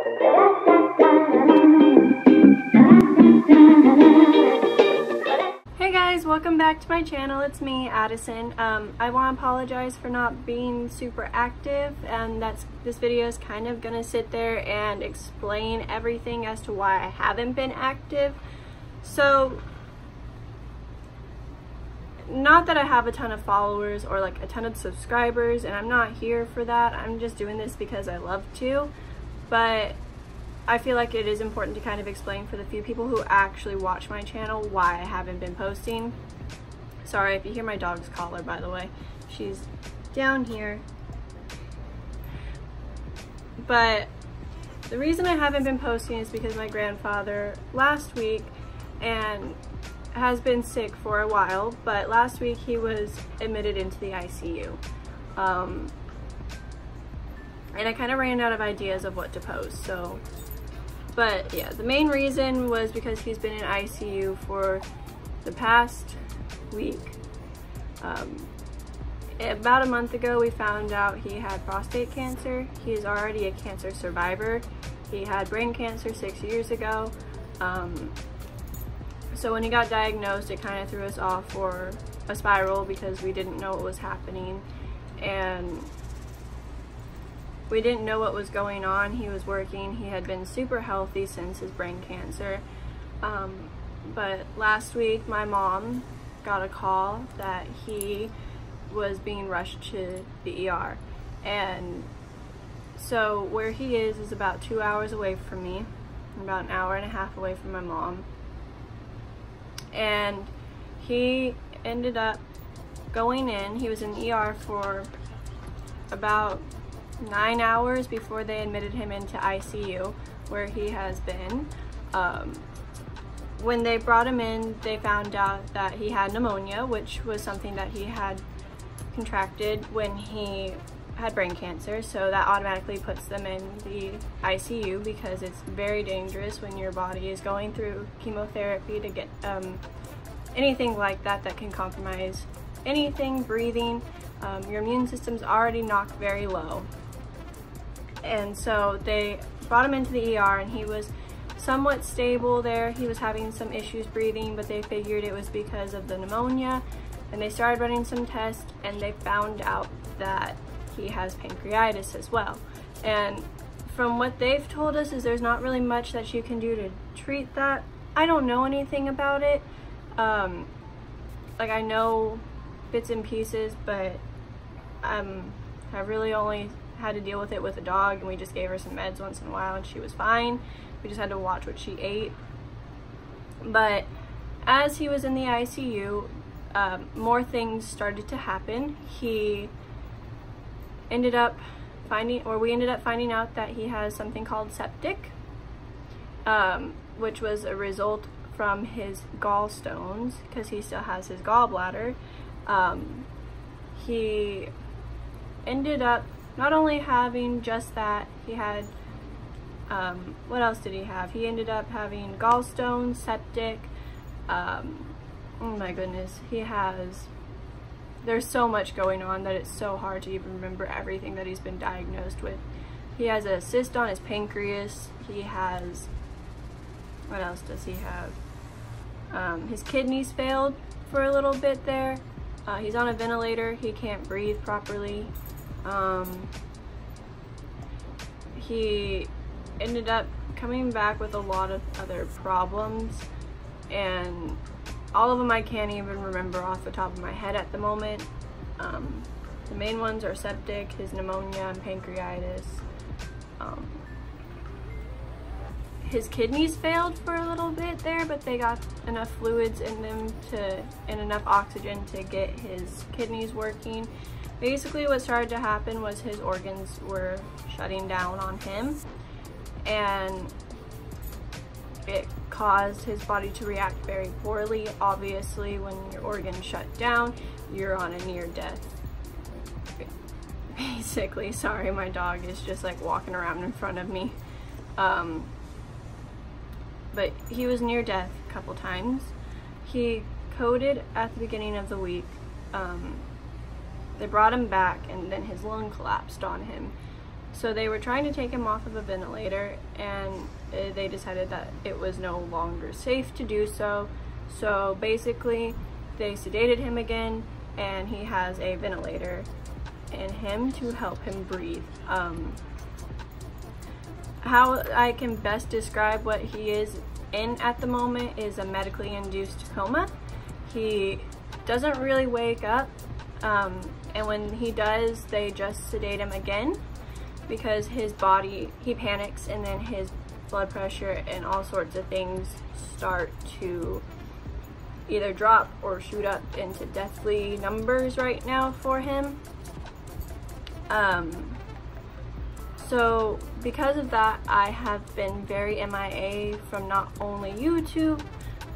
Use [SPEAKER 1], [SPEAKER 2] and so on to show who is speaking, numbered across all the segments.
[SPEAKER 1] Hey guys, welcome back to my channel. It's me, Addison. I want to apologize for not being super active, and this video is kind of gonna sit there and explain everything as to why I haven't been active. So, not that I have a ton of followers or like a ton of subscribers, and I'm not here for that. I'm just doing this because I love to, but I feel like it is important to kind of explain for the few people who actually watch my channel why I haven't been posting. Sorry if you hear my dog's collar, by the way. She's down here. But the reason I haven't been posting is because my grandfather last week, and has been sick for a while, but last week he was admitted into the ICU. And I kind of ran out of ideas of what to post, so. But yeah, the main reason was because he's been in ICU for the past week. About a month ago, we found out he had prostate cancer. He's already a cancer survivor. He had brain cancer 6 years ago. So when he got diagnosed, it kind of threw us off for a spiral because we didn't know what was happening. And we didn't know what was going on. He was working. He had been super healthy since his brain cancer. But last week, my mom got a call that he was being rushed to the ER. And so where he is about 2 hours away from me, about an hour and a half away from my mom. And he ended up going in. He was in the ER for about 9 hours before they admitted him into ICU, where he has been. When they brought him in, they found out that he had pneumonia, which was something that he had contracted when he had brain cancer. So that automatically puts them in the ICU because it's very dangerous when your body is going through chemotherapy to get anything like that that can compromise anything, breathing. Your immune system's already knocked very low. And so they brought him into the ER, and he was somewhat stable there. He was having some issues breathing, but they figured it was because of the pneumonia. And they started running some tests, and they found out that he has pancreatitis as well. And from what they've told us is there's not really much that you can do to treat that. I don't know anything about it. Like, I know bits and pieces, but I really only had to deal with it with a dog, and we just gave her some meds once in a while and she was fine. We just had to watch what she ate. But as he was in the ICU, more things started to happen. We ended up finding out that he has something called septic, which was a result from his gallstones, because he still has his gallbladder. He ended up not only having just that, he had, what else did he have? He ended up having gallstones, septic, oh my goodness, there's so much going on that it's so hard to even remember everything that he's been diagnosed with. He has a cyst on his pancreas. He has, what else does he have? His kidneys failed for a little bit there. He's on a ventilator. He can't breathe properly. He ended up coming back with a lot of other problems, and all of them I can't even remember off the top of my head at the moment. The main ones are septic, his pneumonia, and pancreatitis. His kidneys failed for a little bit there, but they got enough fluids in them and enough oxygen to get his kidneys working. Basically what started to happen was his organs were shutting down on him, and it caused his body to react very poorly. Obviously, when your organs shut down, you're on a near death. Basically, sorry, my dog is just like walking around in front of me. But he was near death a couple times. He coded at the beginning of the week. They brought him back, and then his lung collapsed on him. So they were trying to take him off of a ventilator, and they decided that it was no longer safe to do so. So basically they sedated him again, and he has a ventilator in him to help him breathe. How I can best describe what he is in at the moment is a medically induced coma. He doesn't really wake up, and when he does, they just sedate him again, because his body, he panics, and then his blood pressure and all sorts of things start to either drop or shoot up into deathly numbers right now for him. So because of that, I have been very MIA from not only YouTube,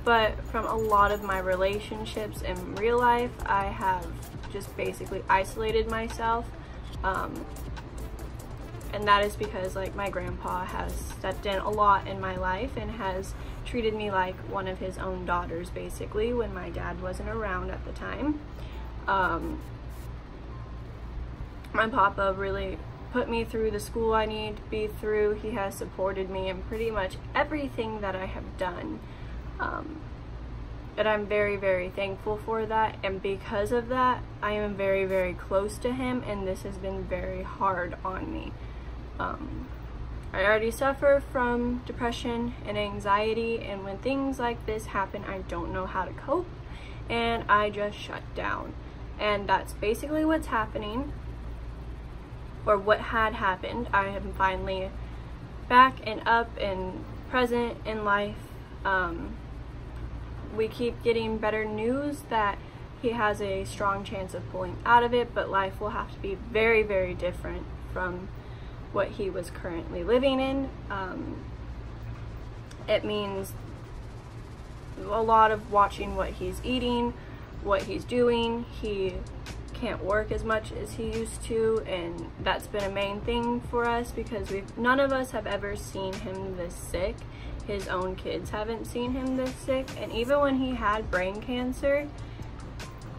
[SPEAKER 1] but from a lot of my relationships in real life. I have just basically isolated myself. And that is because, like, my grandpa has stepped in a lot in my life and has treated me like one of his own daughters, basically, when my dad wasn't around at the time. My papa really put me through the school I need to be through. He has supported me in pretty much everything that I have done. And I'm very, very thankful for that. And because of that, I am very, very close to him, and this has been very hard on me. I already suffer from depression and anxiety, and when things like this happen, I don't know how to cope, and I just shut down. And that's basically what's happening, or what had happened. I am finally back and up and present in life. We keep getting better news that he has a strong chance of pulling out of it, but life will have to be very, very different from what he was currently living in. It means a lot of watching what he's eating, what he's doing. He can't work as much as he used to, and that's been a main thing for us, because none of us have ever seen him this sick. His own kids haven't seen him this sick, and even when he had brain cancer,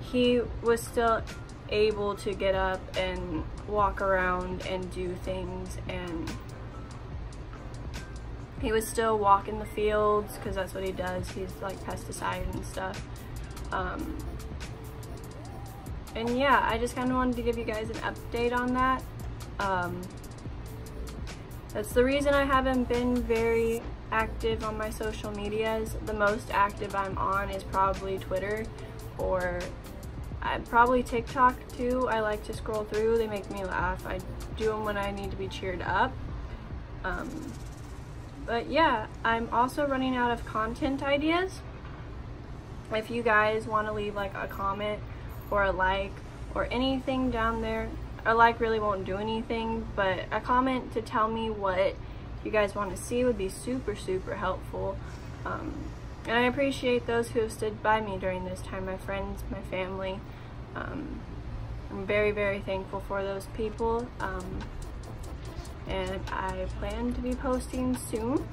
[SPEAKER 1] he was still able to get up and walk around and do things, and he would still walk in the fields, because that's what he does. He's like pesticide and stuff. And yeah, I just kind of wanted to give you guys an update on that. That's the reason I haven't been very active on my social medias. The most active I'm on is probably Twitter, or probably TikTok too. I like to scroll through. They make me laugh. I do them when I need to be cheered up. But yeah, I'm also running out of content ideas. If you guys want to leave like a comment or a like or anything down there, a like really won't do anything, but a comment to tell me what you guys want to see would be super, super helpful. And I appreciate those who have stood by me during this time, my friends, my family. I'm very, very thankful for those people. And I plan to be posting soon.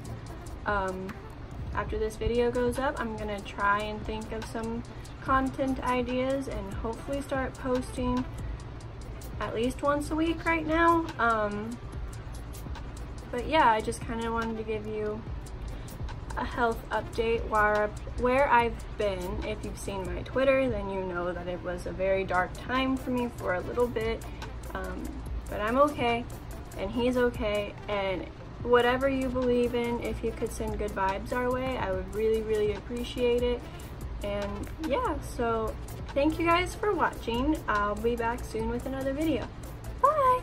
[SPEAKER 1] After this video goes up, I'm gonna try and think of some content ideas and hopefully start posting at least once a week right now. But yeah, I just kind of wanted to give you a health update where I've been. If you've seen my Twitter, then you know that it was a very dark time for me for a little bit. But I'm okay, and he's okay, and whatever you believe in, if you could send good vibes our way, I would really, really appreciate it. And yeah, so thank you guys for watching. I'll be back soon with another video. Bye!